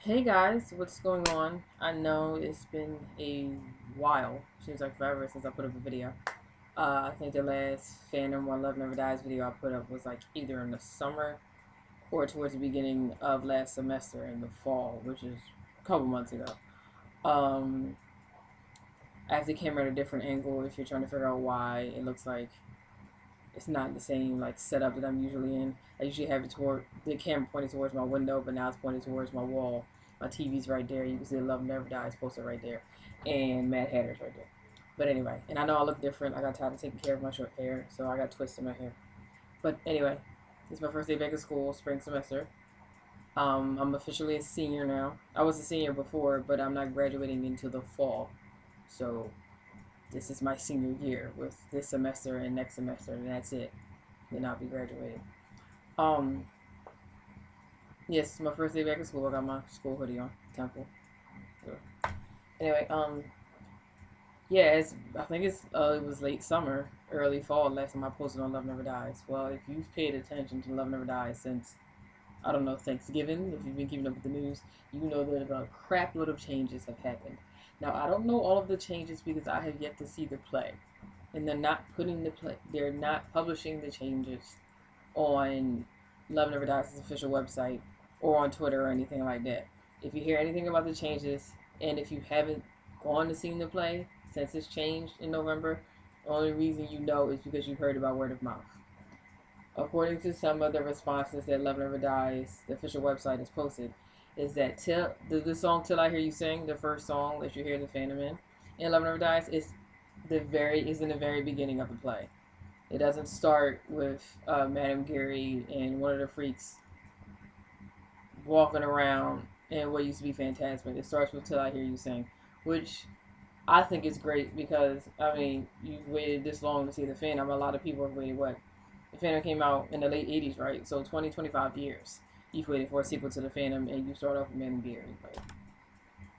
Hey guys, what's going on? I know it's been a while, seems like forever since I put up a video. I think the last Phantom One Love Never Dies video I put up was like either in the summer or towards the beginning of last semester in the fall, which is a couple months ago. Um, I have the camera at a different angle if you're trying to figure out why it looks like it's not the same like setup that I'm usually in. I usually have it toward the camera pointed towards my window, but now it's pointed towards my wall. My TV's right there. You can see the Love Never Dies poster right there, and Mad Hatter's right there. But anyway, and I know I look different. I got tired of taking care of my short hair, so I got twists in my hair. But anyway, it's my first day back at school, spring semester. I'm officially a senior now. I was a senior before, but I'm not graduating until the fall. So this is my senior year with this semester and next semester, and that's it. Then I'll be graduating. Um, yes, it's my first day back at school. I got my school hoodie on, Temple. So, anyway, yeah, I think it was late summer, early fall last time I posted on Love Never Dies. Well, if you've paid attention to Love Never Dies since I don't know Thanksgiving, if you've been keeping up with the news, you know that a crap load of changes have happened. Now I don't know all of the changes because I have yet to see the play, and they're not publishing the changes on Love Never Dies' official website or on Twitter or anything like that. If you hear anything about the changes, and if you haven't gone to see the play since it's changed in November, the only reason you know is because you've heard about word of mouth. According to some of the responses that Love Never Dies, the official website, has posted, is that the song "Till I Hear You Sing," the first song that you hear the Phantom in Love Never Dies, is in the very beginning of the play. It doesn't start with Madame Geary and one of the freaks walking around in what used to be Phantasmic. It starts with "Till I Hear You Sing," which I think is great because I mean you waited this long to see the Phantom. A lot of people have waited what the Phantom came out in the late '80s, right? So 25 years. You've waited for a sequel to the Phantom, and you start off with Madame Geary. Like,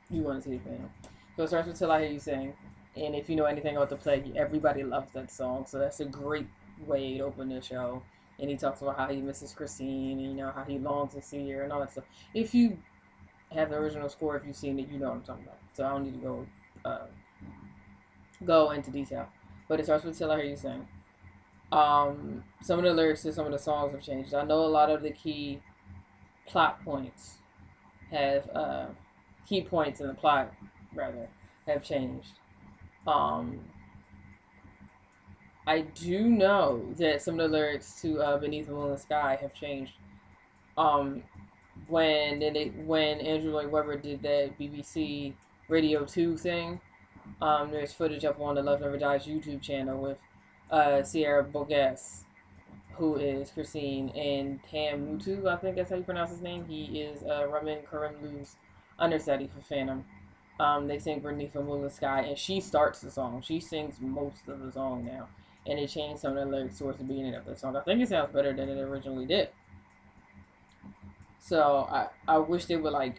you want to see the Phantom. So it starts with "Till I Hear You Sing," and if you know anything about the play, everybody loves that song. So that's a great way to open the show. And he talks about how he misses Christine, and you know how he longs to see her, and all that stuff. If you have the original score, if you've seen it, you know what I'm talking about. So I don't need to go into detail. But it starts with "Till I Hear You Sing." Some of the lyrics to some of the songs have changed. I know a lot of the plot points have key points in the plot rather have changed. Um, I do know that some of the lyrics to "Beneath the Moonlit Sky" have changed. Um, when Andrew Lloyd Webber did that BBC Radio 2 thing, there's footage up on the Love Never Dies YouTube channel with Sierra Bogues, who is Christine, and Tam Mutu, I think that's how you pronounce his name. He is Ramin Karimlu's understudy for Phantom. They sing "Beneath the Moonlit Sky," and she starts the song. She sings most of the song now, and they changed some of the lyrics towards the beginning of the song. I think it sounds better than it originally did. So I wish they would I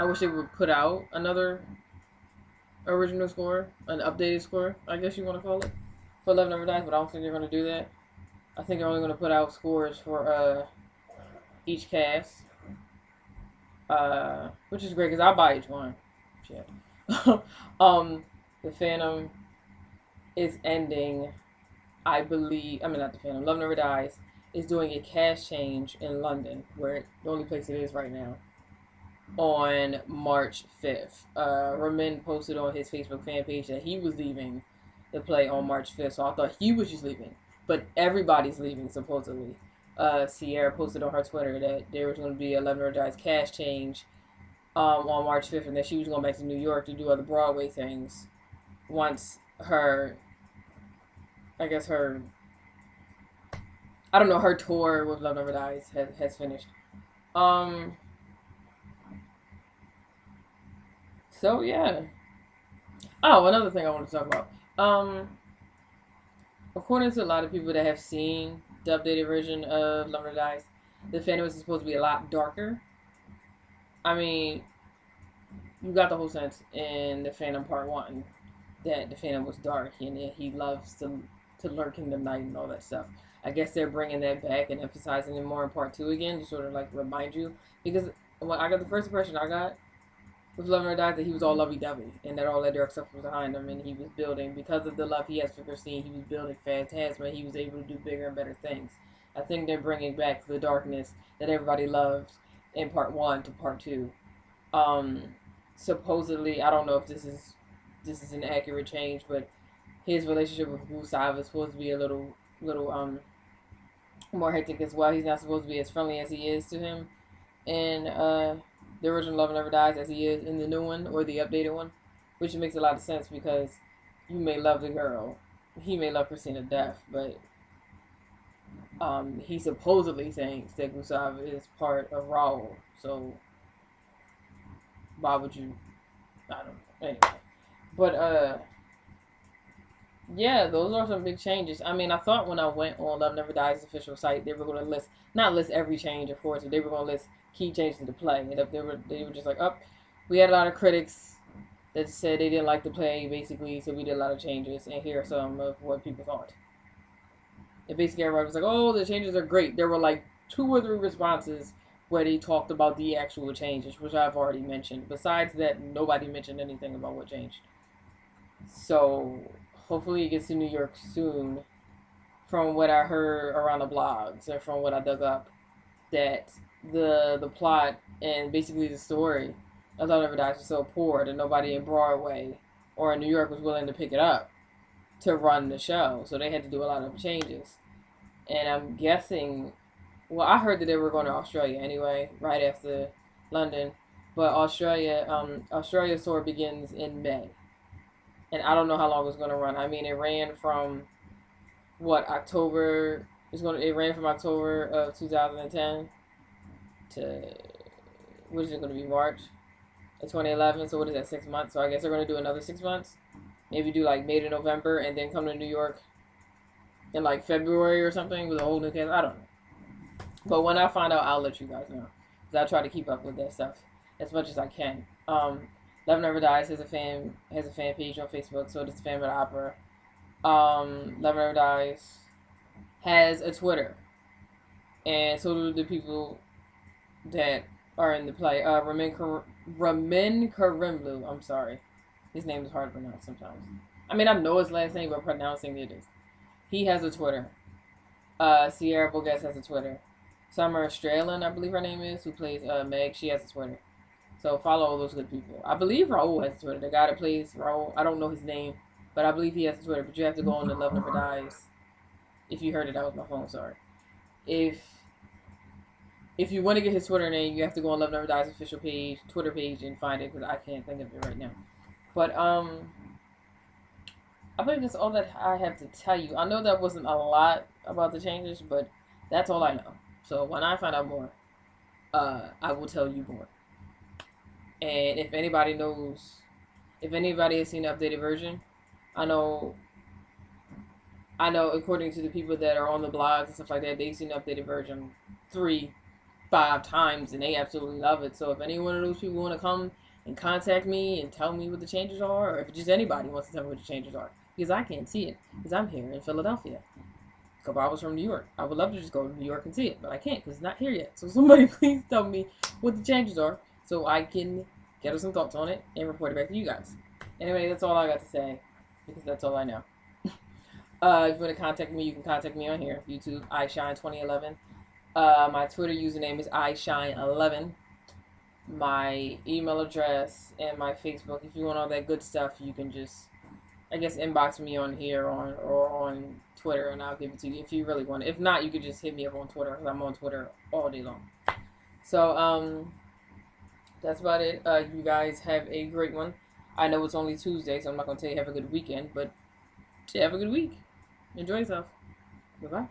wish they would put out another original score, an updated score, I guess you want to call it, for Love Never Dies, but I don't think they're going to do that. I think they're only going to put out scores for each cast, which is great because I'll buy each one. Shit. The Phantom is ending, I believe. I mean, not the Phantom. Love Never Dies is doing a cast change in London, where the only place it is right now, on March 5th. Ramin posted on his Facebook fan page that he was leaving the play on March 5th, so I thought he was just leaving. But everybody's leaving, supposedly. Sierra posted on her Twitter that there was going to be a Love Never Dies cast change on March 5th, and that she was going back to New York to do other Broadway things once I guess I don't know, her tour with Love Never Dies has finished. Um, so yeah. Oh, another thing I want to talk about. According to a lot of people that have seen the updated version of Love Never Dies, the Phantom is supposed to be a lot darker. I mean, you got the whole sense in the Phantom Part 1 that the Phantom was dark and he loves to lurk in the night and all that stuff. I guess they're bringing that back and emphasizing it more in part 2 again to sort of like remind you, because when I got the first impression I got with Love Never Dies that he was all lovey-dovey and that all that dark stuff was behind him, and he was building, because of the love he has for Christine, he was building Phantasma, he was able to do bigger and better things. I think they're bringing back the darkness that everybody loved in part 1 to part 2. Supposedly, I don't know if this is an accurate change, but his relationship with Gustav is supposed to be a little more hectic as well. He's not supposed to be as friendly as he is to him in the original Love Never Dies as he is in the new one or the updated one, which makes a lot of sense because you may love the girl, he may love Christina to death, but he supposedly thinks that Gustav is part of Raoul, so why would you? I don't know. Anyway, but yeah, those are some big changes. I mean, I thought when I went on Love Never Dies official site, they were going to not list every change, of course, but they were going to list key changes to the play. And if they were just like, we had a lot of critics that said they didn't like the play, basically, so we did a lot of changes, and here are some of what people thought. And basically everybody was like, oh, the changes are great. There were like 2 or 3 responses where they talked about the actual changes, which I've already mentioned. Besides that, nobody mentioned anything about what changed. So hopefully it gets to New York soon. From what I heard around the blogs and from what I dug up, that the plot and basically the story of Love Never Dies was so poor that nobody in Broadway or in New York was willing to pick it up to run the show. So they had to do a lot of changes. And I'm guessing, well, I heard that they were going to Australia anyway, right after London. But Australia's tour begins in May. And I don't know how long it's going to run. I mean, it ran from, October? It ran from October of 2010 to, what is it going to be, March of 2011? So what is that, 6 months? So I guess they're going to do another 6 months. Maybe do like May to November and then come to New York in like February or something with a whole new cast. I don't know. But when I find out, I'll let you guys know. Because I try to keep up with that stuff as much as I can. Love Never Dies has a fan page on Facebook, so does Fan of the Opera. Love Never Dies has a Twitter. And so do the people that are in the play. Ramin Karimlu, I'm sorry. His name is hard to pronounce sometimes. I mean, I know his last name, but pronouncing it is. He has a Twitter. Sierra Bogues has a Twitter. Summer Stralin, I believe her name is, who plays Meg, she has a Twitter. So follow all those good people. I believe Raoul has a Twitter. The guy that plays Raoul, I don't know his name, but I believe he has a Twitter. But you have to go on to Love Never Dies. If you heard it, that was my phone, sorry. If you want to get his Twitter name, you have to go on Love Never Dies official page, Twitter page, and find it, because I can't think of it right now. But, I believe that's all that I have to tell you. I know that wasn't a lot about the changes, but that's all I know. So when I find out more, I will tell you more. And if anybody knows, if anybody has seen the updated version, I know according to the people that are on the blogs and stuff like that, they've seen the updated version 3-5 times and they absolutely love it. So if any one of those people want to come and contact me and tell me what the changes are, or if just anybody wants to tell me what the changes are, because I can't see it, because I'm here in Philadelphia. A couple hours from New York. I would love to just go to New York and see it, but I can't because it's not here yet. So somebody please tell me what the changes are so I can get some thoughts on it and report it back to you guys. Anyway, that's all I got to say because that's all I know. If you want to contact me, you can contact me on here. YouTube, iShine2011. My Twitter username is iShine11. My email address and my Facebook. If you want all that good stuff, you can just, I guess, inbox me on here or on Twitter, and I'll give it to you if you really want it. If not, you could just hit me up on Twitter, because I'm on Twitter all day long. So, that's about it. You guys have a great one. I know it's only Tuesday, so I'm not going to tell you have a good weekend, but have a good week. Enjoy yourself. Bye-bye.